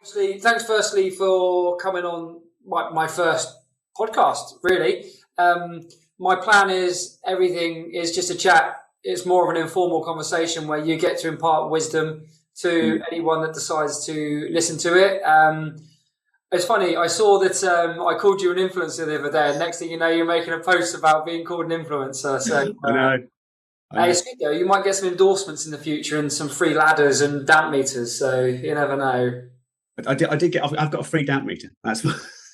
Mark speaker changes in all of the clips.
Speaker 1: Thanks firstly for coming on my first podcast, really. My plan is everything is just a chat. It's more of an informal conversation where you get to impart wisdom to
Speaker 2: Mm.
Speaker 1: anyone that decides to listen to it. It's funny, I saw that I called you an influencer the other day, and next thing you know, you're making a post about being called an influencer. So
Speaker 2: I know, I
Speaker 1: hey,
Speaker 2: know.
Speaker 1: it's good though. You might get some endorsements in the future and some free ladders and damp meters. So you never know.
Speaker 2: I did get. I've got a free damp meter. That's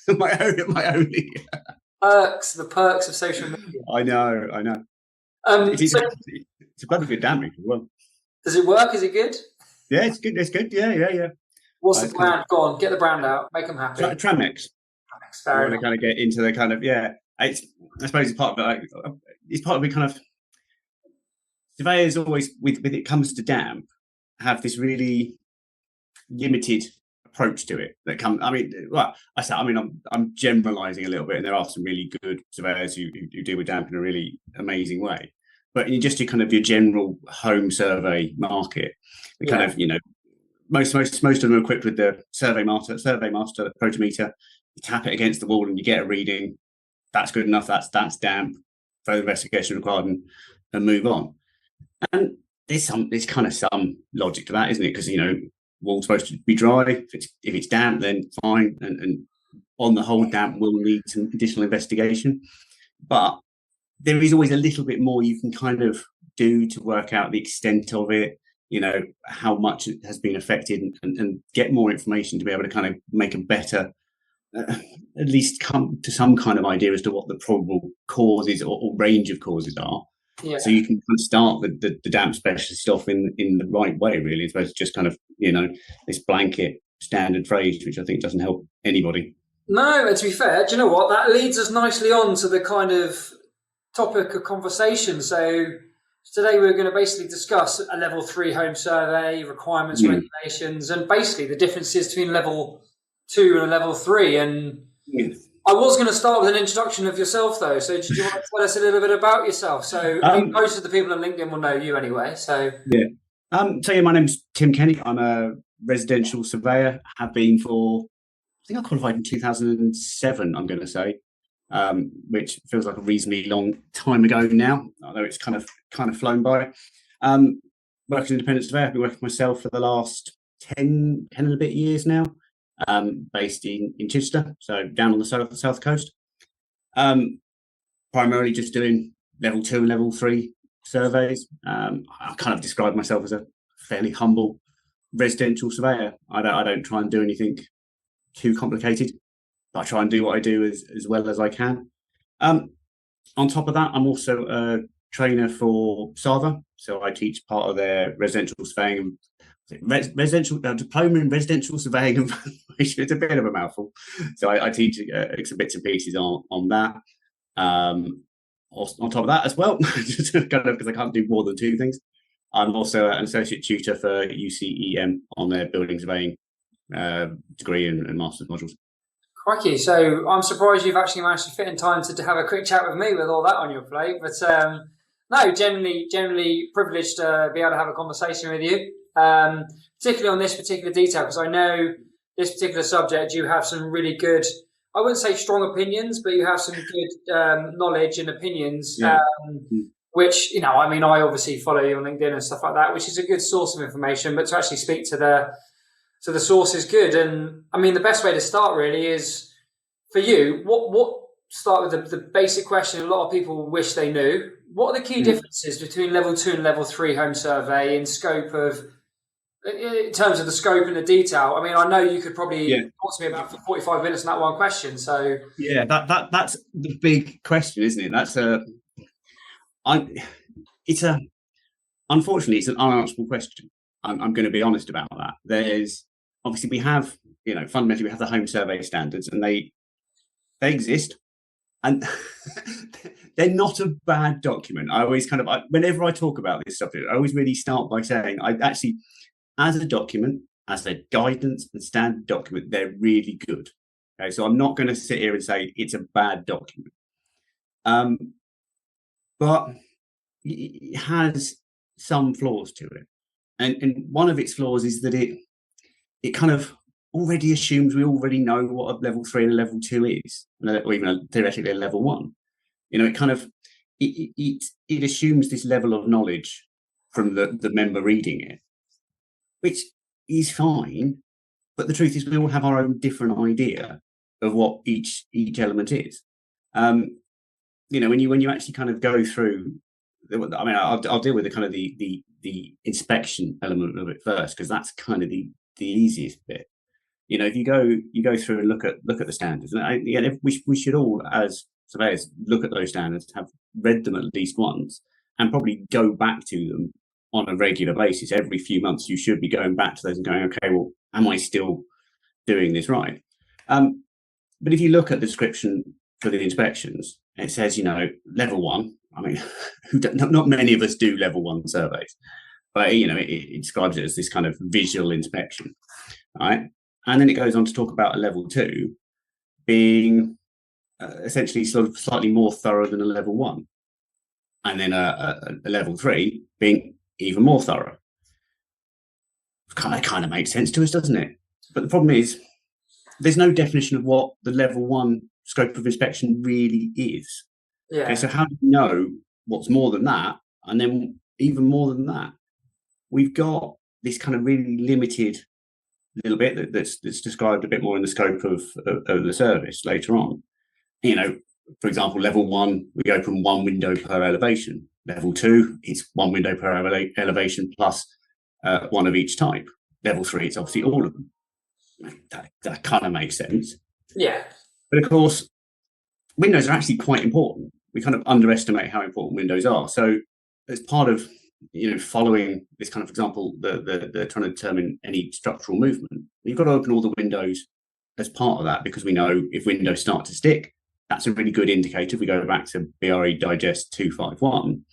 Speaker 2: my only.
Speaker 1: The perks of social media.
Speaker 2: I know, I know. It is.
Speaker 1: So
Speaker 2: It's a bloody good damp meter as well.
Speaker 1: does it work? Is it good?
Speaker 2: Yeah, it's good. It's good. Yeah, yeah, yeah.
Speaker 1: What's the
Speaker 2: It's kind of
Speaker 1: brand? Go on, get the brand out, make them happy.
Speaker 2: Tramex. I
Speaker 1: Fair
Speaker 2: want to
Speaker 1: enough.
Speaker 2: kind of get into the kind of yeah. It's I suppose it's part of it. It's part of the kind of surveyors always with it comes to damp have this really limited approach to it that come. I mean, well, I say, I mean, I'm generalising a little bit, and there are some really good surveyors who deal with damp in a really amazing way. But in just your kind of your general home survey market, the kind
Speaker 1: Yeah.
Speaker 2: of most of them are equipped with the Survey Master protometer. You tap it against the wall and you get a reading. That's good enough. That's damp. Further investigation required, and move on. And there's kind of some logic to that, isn't it? Because wall's supposed to be dry. If it's damp, then fine. And on the whole, damp will need some additional investigation. But there is always a little bit more you can kind of do to work out the extent of it. How much it has been affected, and get more information to be able to kind of make a better, at least come to some kind of idea as to what the probable causes or range of causes are.
Speaker 1: Yeah.
Speaker 2: So you can kind of start the damp specialist off in the right way, really, as opposed to just kind of this blanket standard phrase, which I think doesn't help anybody.
Speaker 1: No, and to be fair, do you know what? That leads us nicely on to the kind of topic of conversation. So today we're going to basically discuss a level 3 home survey, requirements,
Speaker 2: Mm.
Speaker 1: regulations, and basically the differences between level 2 and a level 3. And
Speaker 2: Yeah.
Speaker 1: I was going to start with an introduction of yourself, though. So, did you want to tell us a little bit about yourself? So, I mean,
Speaker 2: Um,
Speaker 1: most of the people on LinkedIn will know you anyway. So,
Speaker 2: yeah. So yeah, my name's Tim Kenny. I'm a residential surveyor. Have been for, I think I qualified in 2007. I'm going to say, which feels like a reasonably long time ago now, although it's kind of flown by. Um, Working as an independent surveyor, I've been working for myself for the last 10 and a bit years now. Based in Chichester, so down on the south coast. Primarily just doing level 2 and level 3 surveys. I kind of describe myself as a fairly humble residential surveyor. I don't try and do anything too complicated. But I try and do what I do as well as I can. Um, on top of that, I'm also a trainer for SAVA, so I teach part of their residential surveying, residential diploma in residential surveying and valuation. It's a bit of a mouthful. So I teach some bits and pieces on that. On top of that as well, just kind of because I can't do more than two things. I'm also an associate tutor for UCEM on their building surveying degree and master's modules.
Speaker 1: crikey. So, I'm surprised you've actually managed to fit in time to have a quick chat with me with all that on your plate. But no, generally privileged to be able to have a conversation with you, particularly on this particular detail, because I know this particular subject, you have some really good, I wouldn't say strong opinions, but you have some good knowledge and opinions,
Speaker 2: Yeah.
Speaker 1: which, I mean, I obviously follow you on LinkedIn and stuff like that, which is a good source of information, but to actually speak to the source is good. And I mean, the best way to start really is for you, what start with the basic question a lot of people wish they knew. What are the key
Speaker 2: Mm.
Speaker 1: differences between level 2 and level 3 home survey in terms of the scope and the detail? I mean, I know you could probably
Speaker 2: Yeah.
Speaker 1: talk to me about for 45 minutes on that one question. So
Speaker 2: Yeah, that's the big question, isn't it? I, it's a unfortunately it's an unanswerable question. I'm going to be honest about that. There's obviously we have fundamentally we have the home survey standards, and they exist, and they're not a bad document. I always whenever I talk about this subject, I always really start by saying I actually, as a document, as a guidance and standard document, they're really good. Okay, so I'm not going to sit here and say it's a bad document. But it has some flaws to it, and one of its flaws is that it kind of already assumes we already know what a level 3 and a level 2 is, or even theoretically a level 1. It kind of it assumes this level of knowledge from the member reading it, which is fine. But the truth is, we all have our own different idea of what each element is. When you actually kind of go through, I mean, I'll deal with the kind of the inspection element of it first, because that's kind of the easiest bit. If you go through and look at the standards, and if we should all, as surveyors, look at those standards, have read them at least once, and probably go back to them on a regular basis. Every few months, you should be going back to those and going, okay, well, am I still doing this right? But if you look at the description for the inspections, it says, level 1. I mean, not many of us do level 1 surveys, but it describes it as this kind of visual inspection, right? And then it goes on to talk about a level 2 being essentially sort of slightly more thorough than a level 1, and then a level 3 being even more thorough. Kind of makes sense to us, doesn't it? But the problem is, there's no definition of what the level 1 scope of inspection really is.
Speaker 1: Yeah.
Speaker 2: Okay, so how do you know what's more than that, and then even more than that? We've got this kind of really limited little bit that's described a bit more in the scope of the service later on. For example, level 1, we open 1 window per elevation. Level 2, it's 1 window per elevation plus 1 of each type. Level 3, it's obviously all of them. That kind of makes sense.
Speaker 1: Yeah.
Speaker 2: But of course, windows are actually quite important. We kind of underestimate how important windows are. So as part of following this kind of example, the trying to determine any structural movement, you've got to open all the windows as part of that, because we know if windows start to stick, that's a really good indicator. If we go back to BRE Digest 251,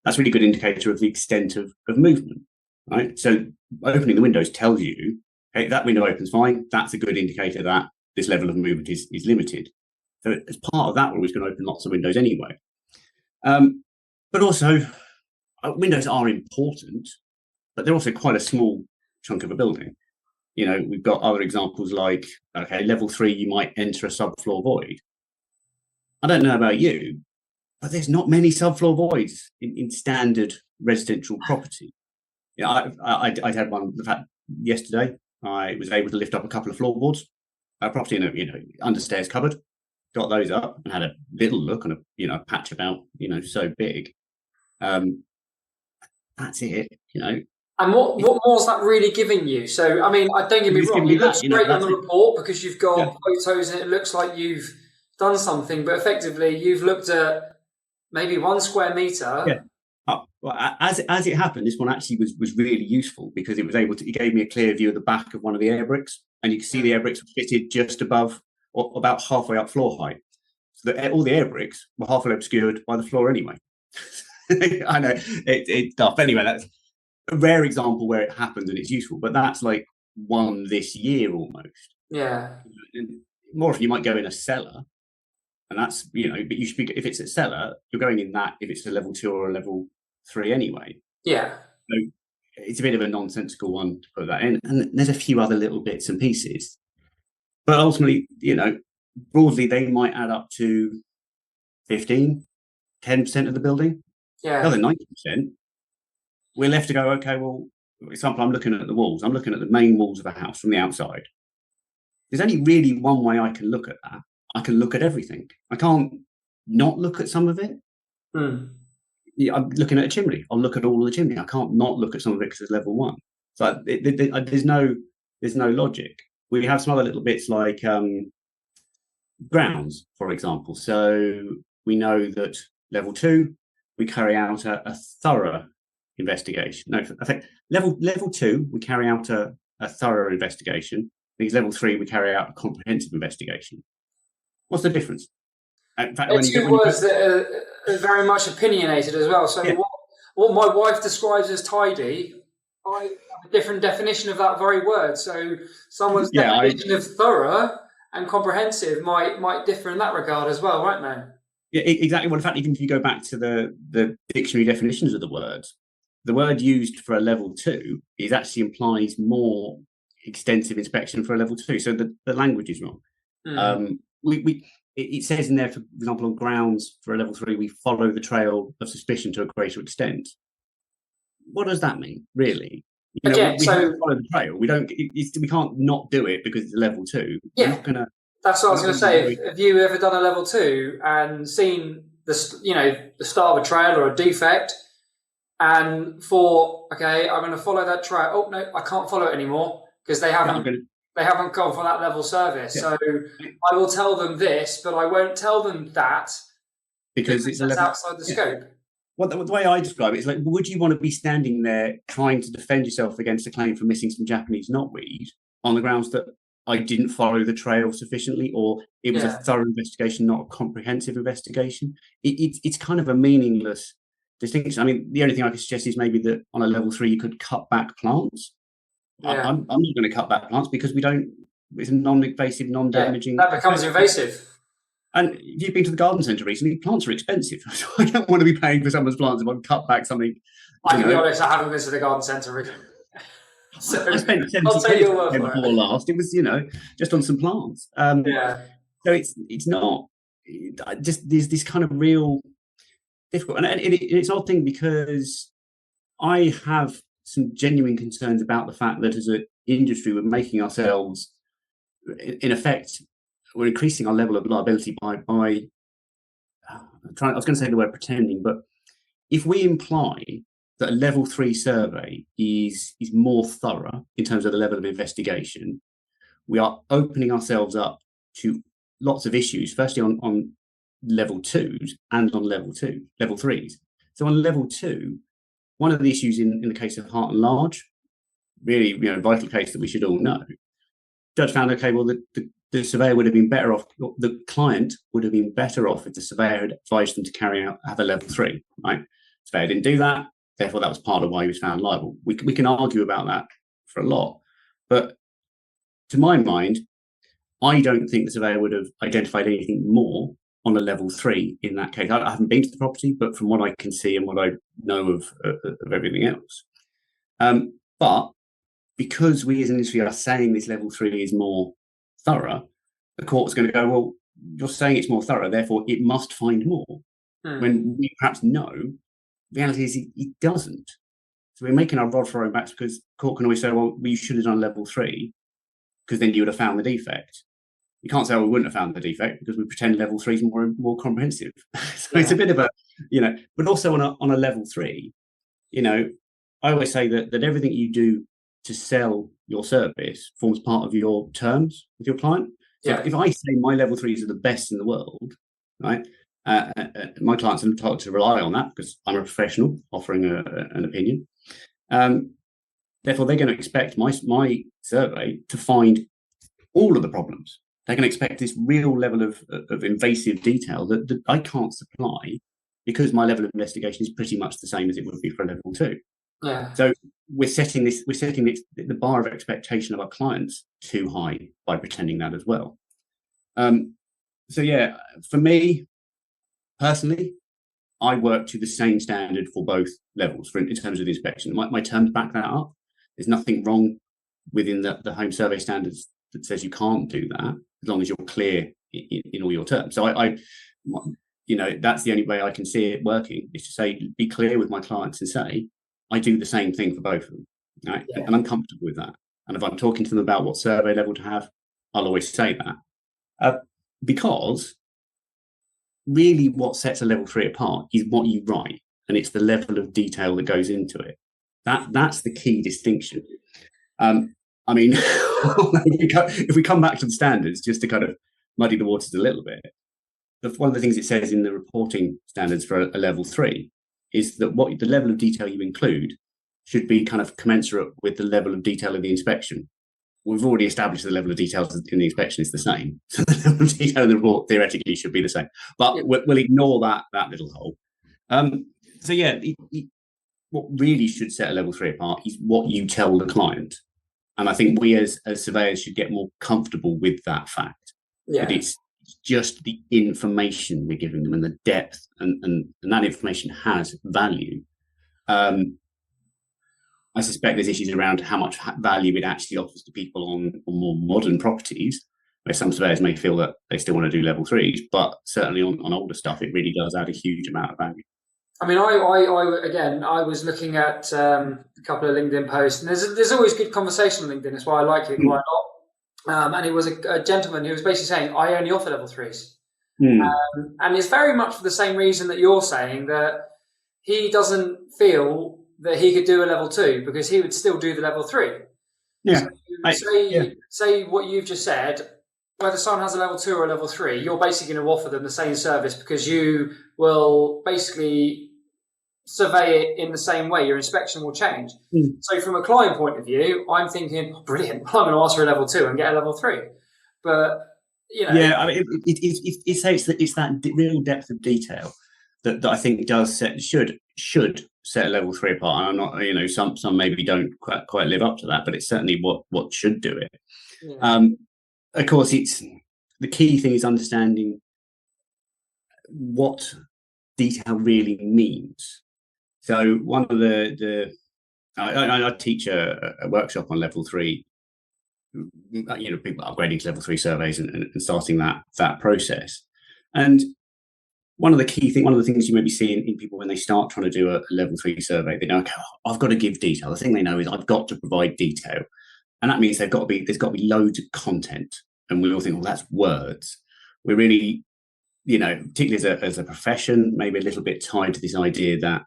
Speaker 2: that's a really good indicator of the extent of movement, right? So opening the windows tells you, okay, that window opens fine. That's a good indicator that this level of movement is limited. So as part of that, we're always going to open lots of windows anyway. But also, windows are important, but they're also quite a small chunk of a building. We've got other examples like, okay, level 3, you might enter a subfloor void. I don't know about you, but there's not many subfloor voids in standard residential property. I had one. In fact, yesterday, I was able to lift up a couple of floorboards. A property in a understairs cupboard. Got those up and had a little look on a patch about so big. That's it.
Speaker 1: And what more is that really giving you? So, I mean, don't get me wrong, it looks great on the report because you've got photos and it looks like you've done something, but effectively you've looked at maybe 1 square meter.
Speaker 2: Yeah. Well, as it happened, this one actually was really useful because it gave me a clear view of the back of one of the air bricks, and you can see the air bricks were fitted just above or about halfway up floor height. So all the air bricks were halfway obscured by the floor anyway. I know it's tough. Anyway, that's a rare example where it happened and it's useful, but that's like one this year almost.
Speaker 1: Yeah.
Speaker 2: And more often you might go in a cellar, and that's but you should be, if it's a cellar, you're going in that if it's a level 2 or a level 3 anyway.
Speaker 1: Yeah.
Speaker 2: So it's a bit of a nonsensical one to put that in, and there's a few other little bits and pieces, but ultimately, broadly they might add up to 10% of the building.
Speaker 1: Yeah.
Speaker 2: The other 90%, we're left to go, okay, well, for example, I'm looking at the walls. I'm looking at the main walls of a house from the outside. There's only really one way I can look at that. I can look at everything. I can't not look at some of it. Yeah, I'm looking at a chimney. I'll look at all of the chimney. I can't not look at some of it because it's level 1. So there's no logic. We have some other little bits like grounds, for example. So we know that level 2, we carry out a thorough investigation. No, I think level 2, we carry out a thorough investigation. Because level 3, we carry out a comprehensive investigation. What's the difference? In fact,
Speaker 1: They're two words that are very much opinionated as well. So what my wife describes as tidy, I have a different definition of that very word. So someone's definition of thorough and comprehensive might differ in that regard as well, right now?
Speaker 2: Yeah, exactly. Well, in fact, even if you go back to the dictionary definitions of the word used for a level 2 is actually implies more. extensive inspection for a level 2. So the language is wrong. It says in there, for example, on grounds for a level 3, we follow the trail of suspicion to a greater extent. What does that mean, really? We have to follow the trail. We can't not do it because it's a level 2.
Speaker 1: Yeah, that's what I was going to say. Have you ever done a level 2 and seen the start of a trail or a defect, and thought, okay, I'm going to follow that trail. Oh no, I can't follow it anymore because they haven't gone for that level service. Yeah. So I will tell them this, but I won't tell them that because it's outside the scope.
Speaker 2: Well, the way I describe it is like, would you want to be standing there trying to defend yourself against a claim for missing some Japanese knotweed on the grounds that I didn't follow the trail sufficiently, or it was a thorough investigation, not a comprehensive investigation? It's kind of a meaningless distinction. I mean, the only thing I could suggest is maybe that on a level 3 you could cut back plants. Yeah. I'm not going to cut back plants because it's a non-invasive, non-damaging.
Speaker 1: That becomes invasive.
Speaker 2: And if you've been to the garden centre recently, plants are expensive. So I don't want to be paying for someone's plants if I cut back something.
Speaker 1: I can be honest, I haven't been to the garden centre recently.
Speaker 2: So I spent 70 quid before last. It was, just on some plants. So it's not just there's this kind of real difficult, and it's an odd thing because I have some genuine concerns about the fact that as an industry we're making ourselves, in effect, we're increasing our level of liability by I was going to say the word pretending, but if we imply that a level 3 survey is more thorough in terms of the level of investigation, we are opening ourselves up to lots of issues, firstly on level 2s and on level 3s. So on level 2, one of the issues in the case of Hart and Large, really vital case that we should all know, judge found, okay, well, the surveyor would have been better off, the client would have been better off if the surveyor had advised them to have a level 3, right? Surveyor didn't do that, therefore that was part of why he was found liable. We can argue about that for a lot, but to my mind, I don't think the surveyor would have identified anything more on a level 3 in that case. I haven't been to the property, but from what I can see and what I know of everything else. But because we as an industry are saying this level 3 is more thorough, the court's going to go, well, you're saying it's more thorough, therefore it must find more. When we perhaps know, the reality is it doesn't. So we're making our rod for our own backs because the court can always say, well, you should have done level 3 because then you would have found the defect. You can't say, we wouldn't have found the defect because we pretend level 3 is more comprehensive. So it's a bit of a, but also on a level 3, I always say that everything you do to sell your service forms part of your terms with your client. So if I say my level 3s are the best in the world, right? My clients are entitled to rely on that because I'm a professional offering an opinion. Therefore, they're going to expect my survey to find all of the problems. They're going to expect this real level of invasive detail that I can't supply because my level of investigation is pretty much the same as it would be for a level 2.
Speaker 1: Yeah.
Speaker 2: So we're setting the bar of expectation of our clients too high by pretending that as well. For me personally, I work to the same standard for both levels in terms of the inspection. My terms back that up. There's nothing wrong within the home survey standards that says you can't do that as long as you're clear in all your terms. So that's the only way I can see it working, is to say, be clear with my clients and say, I do the same thing for both of them, right? Yeah. And I'm comfortable with that. And if I'm talking to them about what survey level to have, I'll always say that. Because really what sets a level 3 apart is what you write, and it's the level of detail that goes into it. That's the key distinction. If we come back to the standards, just to kind of muddy the waters a little bit, one of the things it says in the reporting standards for a level 3 is that what the level of detail you include should be kind of commensurate with the level of detail of the inspection. We've already established the level of details in the inspection is the same. So the level of detail in the report theoretically should be the same. But we'll ignore that little hole. What really should set a level 3 apart is what you tell the client. And I think we as surveyors should get more comfortable with that fact. That it's just the information we're giving them and the depth, and that information has value. I suspect there's issues around how much value it actually offers to people on more modern properties, where some surveyors may feel that they still want to do level threes, but certainly on older stuff, it really does add a huge amount of value.
Speaker 1: I mean, I was looking at a couple of LinkedIn posts, and there's always good conversation on LinkedIn. That's why I like it quite a lot. And it was a gentleman who was basically saying, I only offer level threes. And it's very much for the same reason that you're saying, that he doesn't feel that he could do a level two because he would still do the level three.
Speaker 2: Yeah.
Speaker 1: So say what you've just said, whether someone has a level two or a level three, you're basically going to offer them the same service because you will basically survey it in the same way. Your inspection will change. So from a client point of view, I'm thinking, brilliant, I'm going to ask for a level two and get a level three. But,
Speaker 2: Yeah, I mean, it's that real depth of detail that I think should set a level three apart. And I'm not, some maybe don't quite live up to that, but it's certainly what should do it.
Speaker 1: Yeah.
Speaker 2: Of course, it's the key thing is understanding what detail really means. So one of I teach a workshop on level three. People upgrading to level three surveys and starting that process. And one of the things you maybe see in people when they start trying to do a level three survey, they know, okay, I've got to give detail. The thing they know is I've got to provide detail, and that means there's got to be loads of content. And we all think, well, that's words. We're really, particularly as a profession, maybe a little bit tied to this idea that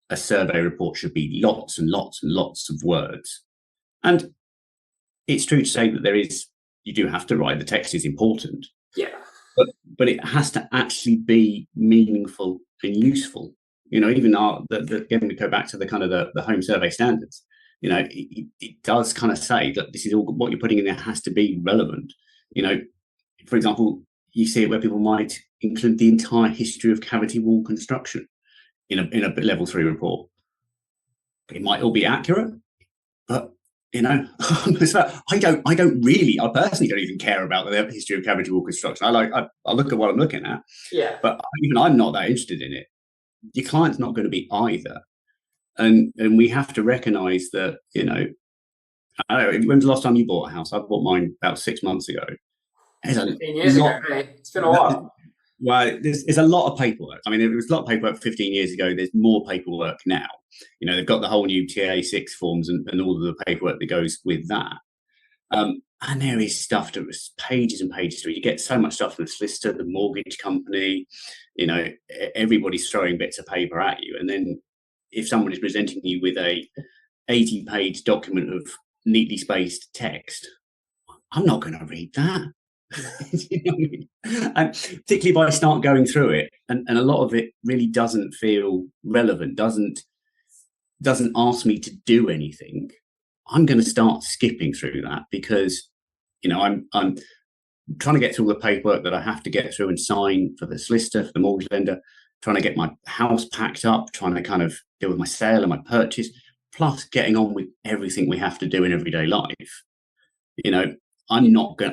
Speaker 2: a survey report should be lots and lots and lots of words. And it's true to say that you do have to write, the text is important.
Speaker 1: Yeah.
Speaker 2: But it has to actually be meaningful and useful. Even again, we go back to the kind of the home survey standards. It does kind of say that this is all what you're putting in there has to be relevant. For example, you see it where people might include the entire history of cavity wall construction in a level three report. It might all be accurate, but I personally don't even care about the history of cavity wall construction. I look at what I'm looking at.
Speaker 1: Yeah.
Speaker 2: But even I'm not that interested in it. Your client's not going to be either. And we have to recognise that, I don't know, when's the last time you bought a house? I bought mine about 6 months ago.
Speaker 1: 15 years ago, really. It's been a while.
Speaker 2: Well, there's a lot of paperwork. I mean, there was a lot of paperwork 15 years ago. There's more paperwork now. They've got the whole new TA6 forms and all of the paperwork that goes with that. And there is stuff that was pages and pages through. You get so much stuff from the solicitor, the mortgage company, everybody's throwing bits of paper at you. And then if someone is presenting you with a 80-page document of neatly spaced text, I'm not going to read that. And particularly if I start going through it, and a lot of it really doesn't feel relevant, doesn't ask me to do anything, I'm going to start skipping through that because I'm trying to get through all the paperwork that I have to get through and sign for the solicitor, for the mortgage lender, trying to get my house packed up, trying to kind of deal with my sale and my purchase, plus getting on with everything we have to do in everyday life. I'm going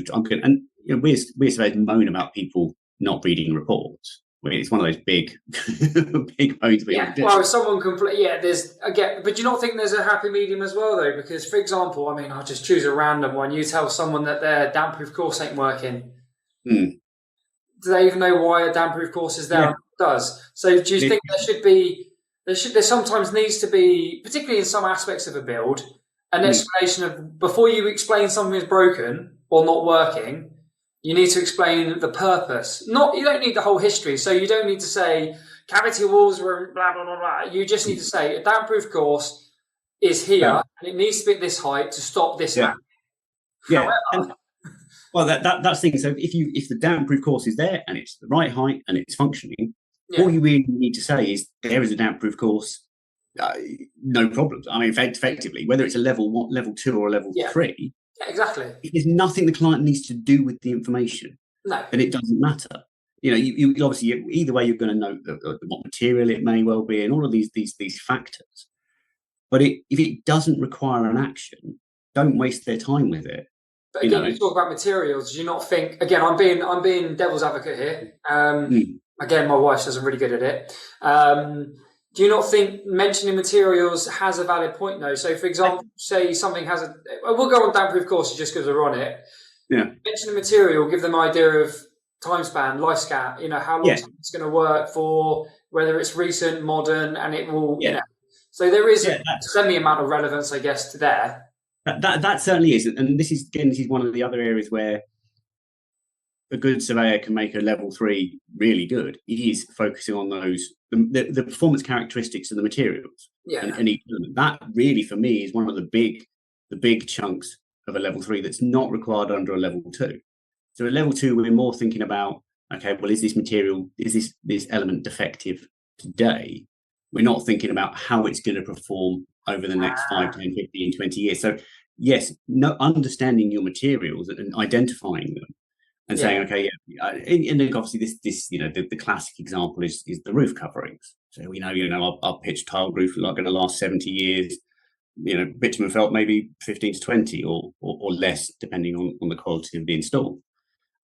Speaker 2: to, and we surveyors moan about people not reading reports. I mean, it's one of those big moans.
Speaker 1: Yeah, well, someone but do you not think there's a happy medium as well, though? Because, for example, I mean, I'll just choose a random one. You tell someone that their damp-proof course ain't working. Do they even know why a damp-proof course is there? Yeah. It does. So, do you think there sometimes needs to be, particularly in some aspects of a build, an explanation of, before you explain something is broken or not working, you need to explain the purpose. You don't need the whole history. So you don't need to say cavity walls were blah, blah, blah, blah. You just need to say a damp-proof course is here and it needs to be at this height to stop this happening.
Speaker 2: Yeah. Well, that's the thing. So if the damp-proof course is there and it's the right height and it's functioning, all you really need to say is there is a damp-proof course. No problems. I mean, effectively, whether it's a level 1, level 2, or a level 3,
Speaker 1: exactly.
Speaker 2: There's nothing the client needs to do with the information.
Speaker 1: No,
Speaker 2: and it doesn't matter. You obviously either way you're going to know what material it may well be, and all of these factors. But if it doesn't require an action, don't waste their time with it.
Speaker 1: But again, you talk about materials. Do you not think? Again, I'm being devil's advocate here. Again, my wife says I'm really good at it. Do you not think mentioning materials has a valid point though? So, for example, say something has a, we'll go on damp proof courses just because we're on it.
Speaker 2: Yeah.
Speaker 1: Mention the material, give them an idea of time span, lifespan, how long
Speaker 2: Yeah.
Speaker 1: it's going to work for, whether it's recent, modern, and it will,
Speaker 2: Yeah.
Speaker 1: So there is a semi amount of relevance, I guess, to there.
Speaker 2: That certainly is. And this is one of the other areas where a good surveyor can make a level 3 really good. He is focusing on those the performance characteristics of the materials.
Speaker 1: Yeah.
Speaker 2: And that really for me is one of the big chunks of a level 3 that's not required under a level 2. So at level 2, we're more thinking about, okay, well, is this element defective today? We're not thinking about how it's going to perform over the next 5, 10, 15, 20 years. So yes, understanding your materials and identifying them and saying, okay, and then obviously this the classic example is the roof coverings. So we know our pitched tile roof is not going to last 70 years. Bitumen felt maybe 15 to 20 or less, depending on the quality of the install.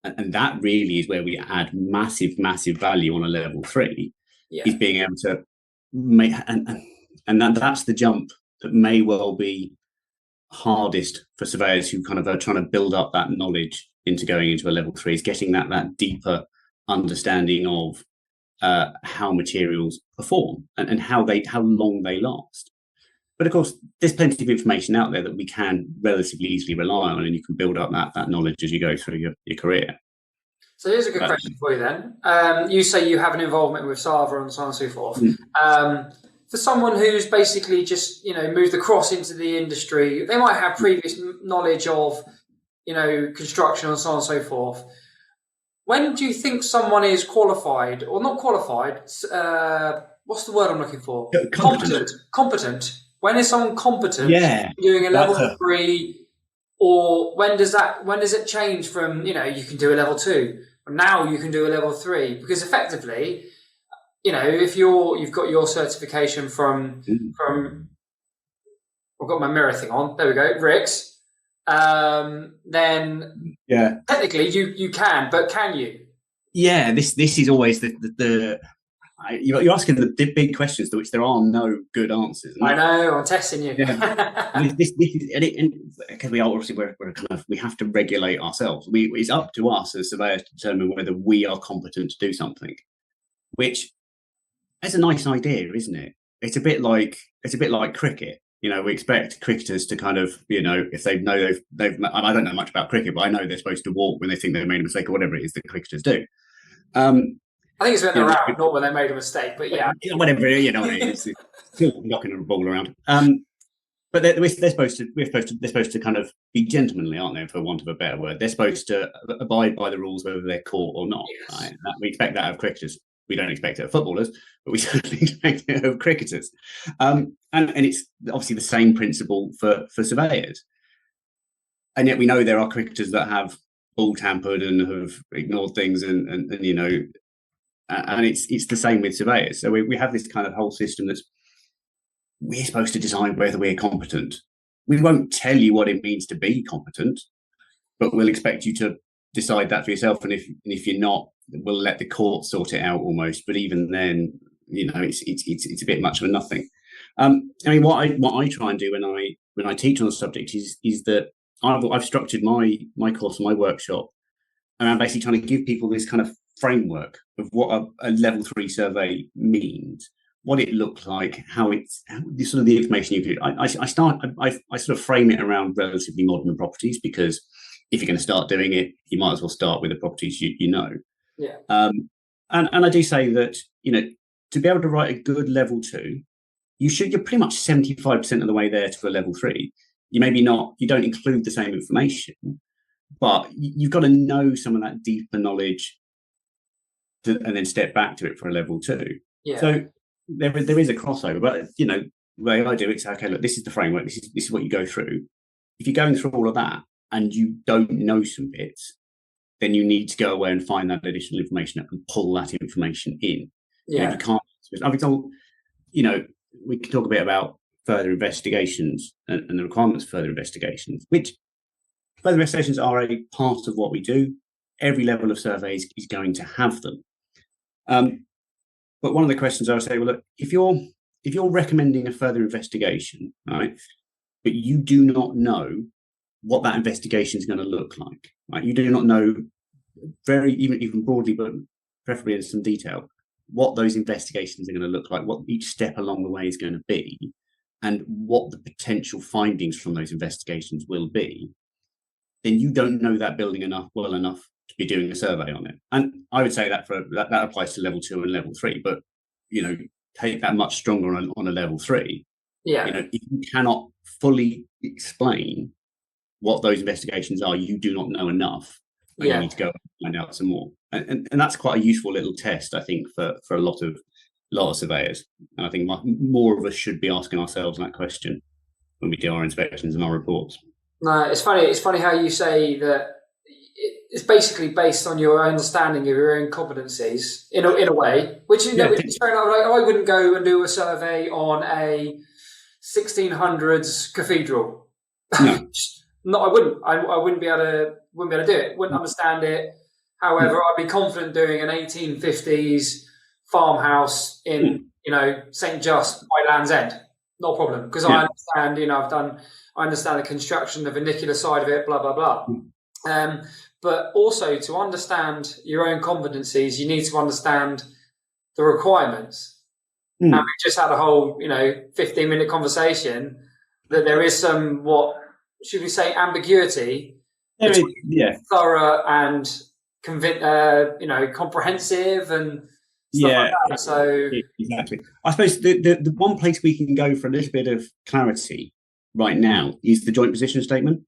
Speaker 2: And that really is where we add massive value on a level 3, is being able to make, and that's the jump that may well be hardest for surveyors who kind of are trying to build up that knowledge into going into a level 3, is getting that deeper understanding of how materials perform and how long they last. But of course, there's plenty of information out there that we can relatively easily rely on, and you can build up that knowledge as you go through your career.
Speaker 1: So here's a good question for you then. You say you have an involvement with Sava and so on and so forth. For someone who's basically just, moved across into the industry, they might have previous knowledge of, construction and so on and so forth. When do you think someone is qualified, or not qualified, what's the word I'm looking for? Competent. When is someone competent doing a level 3, or when does it change from, you can do a level 2, now you can do a level 3? Because effectively, if you've got your certification from I've got my mirror thing on, there we go, Rix, then technically you can, but can you?
Speaker 2: Yeah, this is always you're asking the big questions to which there are no good answers.
Speaker 1: I know, I'm testing you.
Speaker 2: Because we have to regulate ourselves. It's up to us as surveyors to determine whether we are competent to do something, which is a nice idea, isn't it? It's a bit like cricket. We expect cricketers to kind of, if they know they've I don't know much about cricket, but I know they're supposed to walk when they think they've made a mistake or whatever it is that cricketers do.
Speaker 1: I think it's when they're out, not when they made a mistake, but yeah.
Speaker 2: Whatever, it's still knocking a ball around. But we're supposed to kind of be gentlemanly, aren't they, for want of a better word? They're supposed to abide by the rules whether they're caught or not.
Speaker 1: Yes.
Speaker 2: Right? We expect that of cricketers. We don't expect it of footballers, but we certainly expect it of cricketers. And it's obviously the same principle for surveyors. And yet we know there are cricketers that have ball tampered and have ignored things and it's the same with surveyors. So we have this kind of whole system that's, we're supposed to decide whether we're competent. We won't tell you what it means to be competent, but we'll expect you to decide that for yourself. And if you're not, we'll let the court sort it out almost. But even then, it's a bit much of a nothing. What I try and do when I teach on the subject is that I've structured my course, my workshop, and I'm basically trying to give people this kind of framework of what a level 3 survey means, what it looks like, the information you do. I sort of frame it around relatively modern properties, because if you're going to start doing it, you might as well start with the properties you know.
Speaker 1: Yeah.
Speaker 2: And I do say that, to be able to write a good level 2, you're pretty much 75% of the way there to a level 3. You don't include the same information, but you've got to know some of that deeper knowledge and then step back to it for a level 2.
Speaker 1: Yeah.
Speaker 2: So there is a crossover, but the way I do it is, okay, look, this is the framework, this is what you go through. If you're going through all of that and you don't know some bits, then you need to go away and find that additional information up and pull that information in.
Speaker 1: Yeah.
Speaker 2: If you can't, we can talk a bit about further investigations and the requirements for further investigations, which further investigations are a part of what we do. Every level of surveys is going to have them. But one of the questions I would say, well, look, if you're if you're recommending a further investigation, right, but you do not know what that investigation is going to look like, right? You do not know even broadly, but preferably in some detail, what those investigations are going to look like, what each step along the way is going to be, and what the potential findings from those investigations will be, then you don't know that building well enough to be doing a survey on it. And I would say that that applies to level 2 and level 3, but take that much stronger on a level 3.
Speaker 1: Yeah.
Speaker 2: If you cannot fully explain what those investigations are, you do not know enough. And you need to go and find out some more. And that's quite a useful little test, I think, for a lot of surveyors. And I think more of us should be asking ourselves that question when we do our inspections and our reports.
Speaker 1: No, it's funny. It's funny how you say that it's basically based on your understanding of your own competencies in a way, which which is fair enough. Like, I wouldn't go and do a survey on a 1600s cathedral. No, I wouldn't. I wouldn't be able to do it. Wouldn't understand it. However, I'd be confident doing an 1850s farmhouse in St. Just by Land's End. No problem, because I understand. I understand the construction, the vernacular side of it. Blah blah blah. But also to understand your own competencies, you need to understand the requirements. And we just had a whole 15-minute conversation that there is some should we say ambiguity between thorough and comprehensive and stuff like that. So
Speaker 2: exactly. I suppose the one place we can go for a little bit of clarity right now is the joint position statement.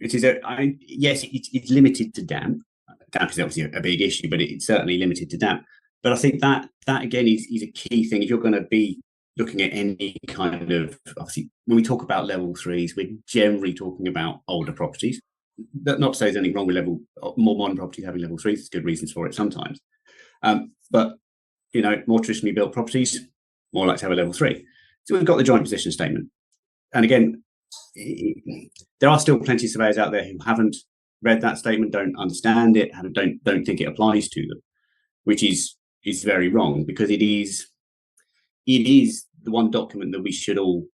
Speaker 2: It is it's limited to damp. Damp is obviously a big issue, but it's certainly limited to damp. But I think that again is a key thing if you're going to be looking at any kind of, obviously, when we talk about level 3s, we're generally talking about older properties. Not to say there's anything wrong with more modern properties having level 3s. There's good reasons for it sometimes. But more traditionally built properties, more like to have a level 3. So we've got the joint position statement. And again, there are still plenty of surveyors out there who haven't read that statement, don't understand it, don't think it applies to them, which is very wrong, because it is the one document that we should all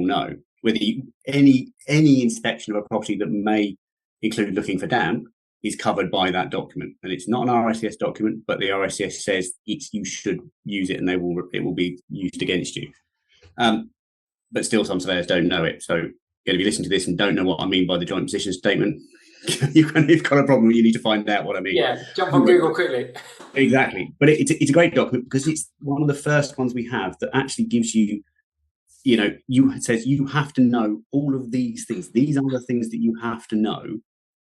Speaker 2: know. Whether any inspection of a property that may include looking for damp is covered by that document, and it's not an RICS document, but the RICS says you should use it, and it will be used against you. But still, some surveyors don't know it. So if you listen to this and don't know what I mean by the joint position statement, you've got a problem. You need to find out what I mean.
Speaker 1: Yeah, jump on Google quickly.
Speaker 2: Exactly. But it's a great document because it's one of the first ones we have that actually gives you, it says you have to know all of these things. These are the things that you have to know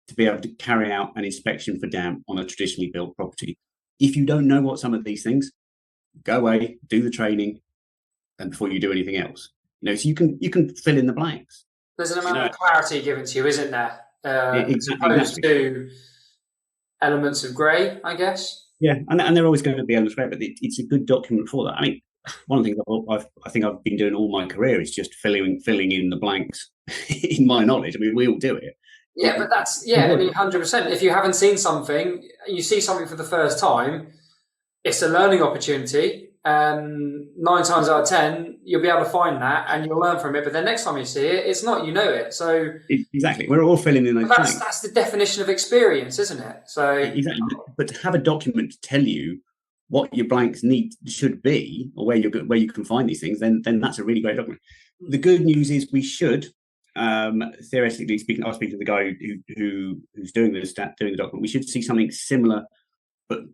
Speaker 2: to be able to carry out an inspection for damp on a traditionally built property. If you don't know what some of these things, go away, do the training, and before you do anything else. So you can fill in the blanks.
Speaker 1: There's an amount of clarity given to you, isn't there?
Speaker 2: Exactly.
Speaker 1: Opposed to elements of grey, I guess.
Speaker 2: Yeah, and they're always going to be elements of grey, but it's a good document for that. I mean, one of the things I think I've been doing all my career is just filling in the blanks in my knowledge. I mean, we all do it.
Speaker 1: Yeah, but that's 100%. If you haven't seen something, you see something for the first time, it's a learning opportunity. 9 times out of 10, you'll be able to find that and you'll learn from it. But then next time you see it, it's not, it. So
Speaker 2: exactly, we're all filling in those blanks.
Speaker 1: That's the definition of experience, isn't it? So
Speaker 2: exactly, but to have a document to tell you what your blanks should be, or where you can find these things, then that's a really great document. The good news is we should, theoretically speaking, I was speaking to the guy who's doing the document. We should see something similar, but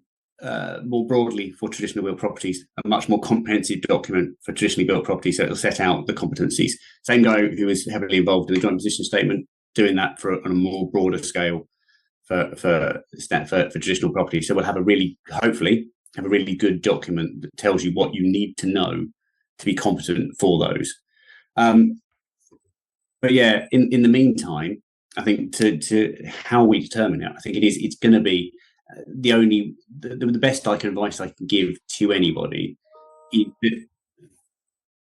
Speaker 2: more broadly for traditional built properties, a much more comprehensive document for traditionally built properties. So it'll set out the competencies. Same guy who is heavily involved in the joint position statement, doing that on a more broader scale for traditional properties. So we'll hopefully have a really good document that tells you what you need to know to be competent for those. But yeah, in the meantime, I think to how we determine it, I think it's going to be the best advice I can give to anybody is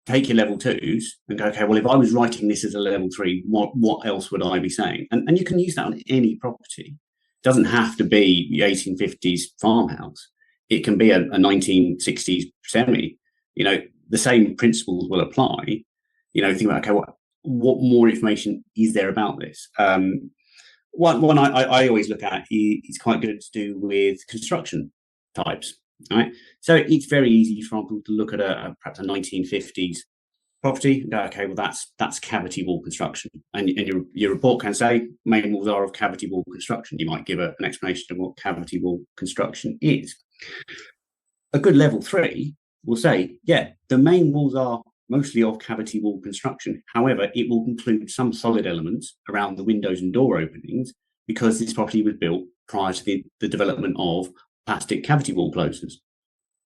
Speaker 2: take your level 2s and go, okay, well, if I was writing this as a level 3, what else would I be saying? And you can use that on any property. It doesn't have to be the 1850s farmhouse. It can be a 1960s semi. the same principles will apply. Think about, okay, what more information is there about this? One I always look at is quite good to do with construction types. Right, so it's very easy for people to look at perhaps a 1950s property and go, okay, well that's cavity wall construction, and your report can say main walls are of cavity wall construction. You might give an explanation of what cavity wall construction is. A good level 3 will say, yeah, the main walls are mostly of cavity wall construction. However, it will include some solid elements around the windows and door openings because this property was built prior to the development of plastic cavity wall closers.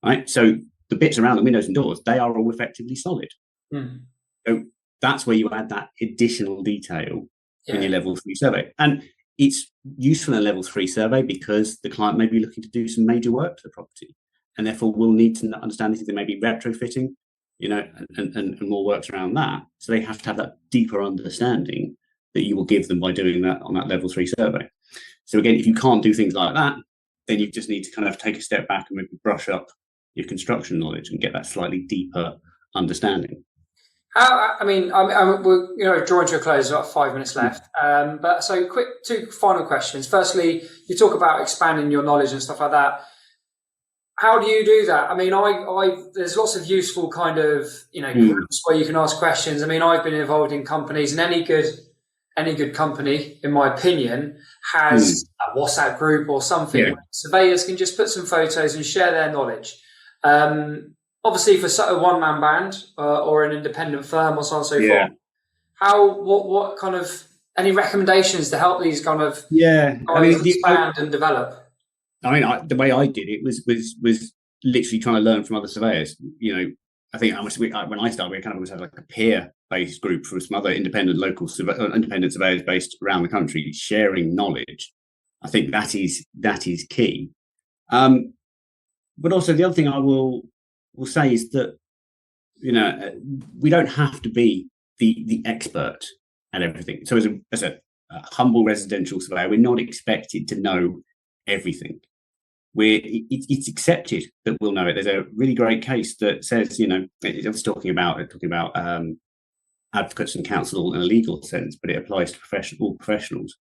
Speaker 2: Right, so the bits around the windows and doors, they are all effectively solid. So that's where you add that additional detail in your level 3 survey. And it's useful in a level 3 survey because the client may be looking to do some major work to the property, and therefore will need to understand if they may be retrofitting, and more works around that. So they have to have that deeper understanding that you will give them by doing that on that level 3 survey. So again, if you can't do things like that, then you just need to kind of take a step back and maybe brush up your construction knowledge and get that slightly deeper understanding.
Speaker 1: We're drawing to a close. About 5 minutes left. But so quick, 2 final questions. Firstly, you talk about expanding your knowledge and stuff like that. How do you do that? I mean, there's lots of useful kind of groups where you can ask questions. I mean, I've been involved in companies, and any good company, in my opinion, has a WhatsApp group or something where surveyors can just put some photos and share their knowledge. Obviously, for a one-man band or an independent firm or so on and so forth, what kind of any recommendations to help these kind of expand and develop?
Speaker 2: The way I did it was literally trying to learn from other surveyors. I think when I started, we kind of always had like a peer-based group from some other independent surveyors based around the country sharing knowledge. I think that is key. But also the other thing I will say is that we don't have to be the expert at everything. So as a humble residential surveyor, we're not expected to know everything. It's accepted that we'll know it. There's a really great case that says, it was talking about advocates and counsel in a legal sense, but it applies to all professionals.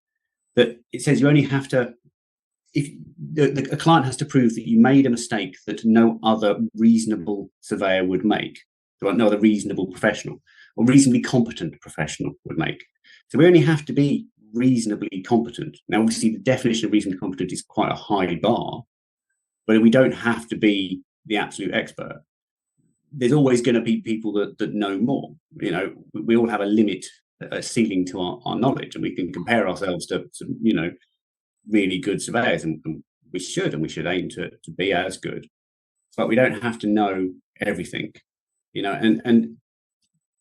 Speaker 2: That it says you only have to, if a client has to prove that you made a mistake that no other reasonable surveyor would make, no other reasonable professional or reasonably competent professional would make. So we only have to be reasonably competent. Now, obviously, the definition of reasonably competent is quite a high bar, but we don't have to be the absolute expert. There's always going to be people that know more. We all have a limit, a ceiling to our knowledge, and we can compare ourselves to really good surveyors, and we should aim to be as good. But we don't have to know everything, and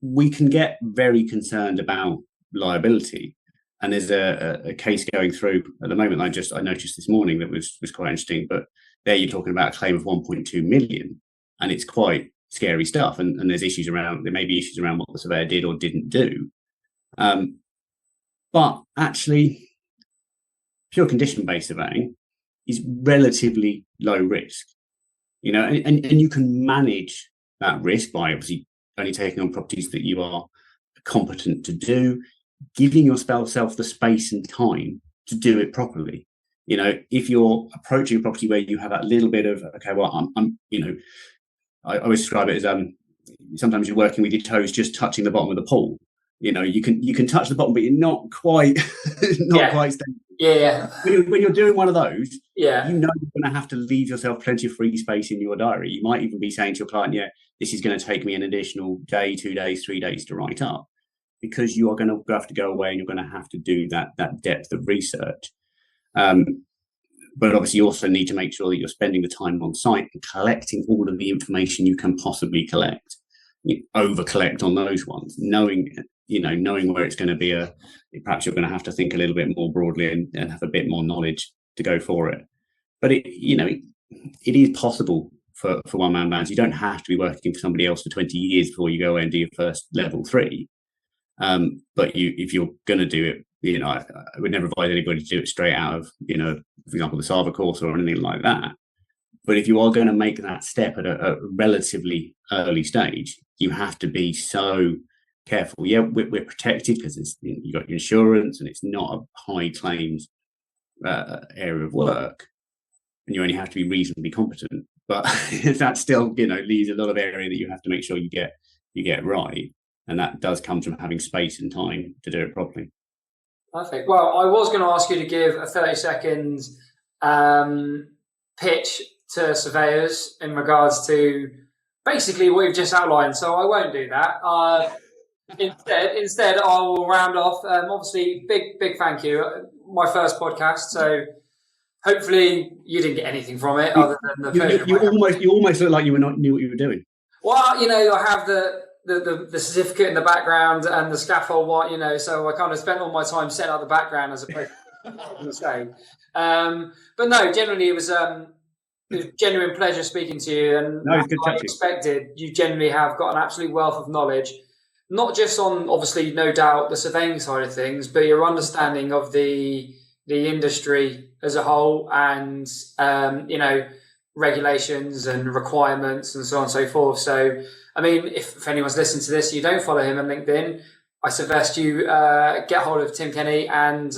Speaker 2: we can get very concerned about liability. And there's a case going through at the moment. I noticed this morning that was quite interesting. But there you're talking about a claim of 1.2 million, and it's quite scary stuff. And there may be issues around what the surveyor did or didn't do. But actually, pure condition-based surveying is relatively low risk, and you can manage that risk by obviously only taking on properties that you are competent to do, giving yourself the space and time to do it properly. If you're approaching a property where you have that little bit of, okay, well, I always describe it as sometimes you're working with your toes just touching the bottom of the pool. You can touch the bottom, but you're not quite quite stable.
Speaker 1: Yeah.
Speaker 2: When you're doing one of those,
Speaker 1: you're
Speaker 2: going to have to leave yourself plenty of free space in your diary. You might even be saying to your client, this is going to take me an additional day, 2 days, 3 days to write up, because you are going to have to go away and you're going to have to do that depth of research. But obviously you also need to make sure that you're spending the time on site and collecting all of the information you can possibly collect. Over collect on those ones, knowing where it's going to be perhaps you're going to have to think a little bit more broadly and have a bit more knowledge to go for it. But it is possible for one-man bands. You don't have to be working for somebody else for 20 years before you go away and do your first level 3. But if you're going to do it, I would never advise anybody to do it straight out of, for example, the Sava course or anything like that. But if you are going to make that step at a relatively early stage, you have to be so careful. Yeah, we're protected because you've got your insurance and it's not a high claims area of work, and you only have to be reasonably competent. But that still, leaves a lot of area that you have to make sure you get right, and that does come from having space and time to do it properly.
Speaker 1: Perfect. Well, I was going to ask you to give a 30-second pitch to surveyors in regards to basically what you've just outlined, so I won't do that. Instead, I will round off. Obviously, big thank you. My first podcast, so hopefully you didn't get anything from it other than the
Speaker 2: you almost look like you knew what you were doing.
Speaker 1: Well, I have the certificate in the background and the scaffold, so I kind of spent all my time setting up the background as opposed to say. But no, generally it was a genuine pleasure speaking to you, and
Speaker 2: it's good
Speaker 1: as I expected, you generally have got an absolute wealth of knowledge, not just on, obviously, no doubt, the surveying side of things, but your understanding of the industry as a whole, and regulations and requirements and so on and so forth. So, I mean, if anyone's listening to this, you don't follow him on LinkedIn, I suggest you get hold of Tim Kenny and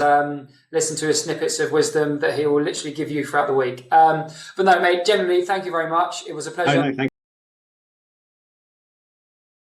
Speaker 1: listen to his snippets of wisdom that he will literally give you throughout the week. But no, mate, generally, thank you very much. It was a pleasure.
Speaker 2: No, thank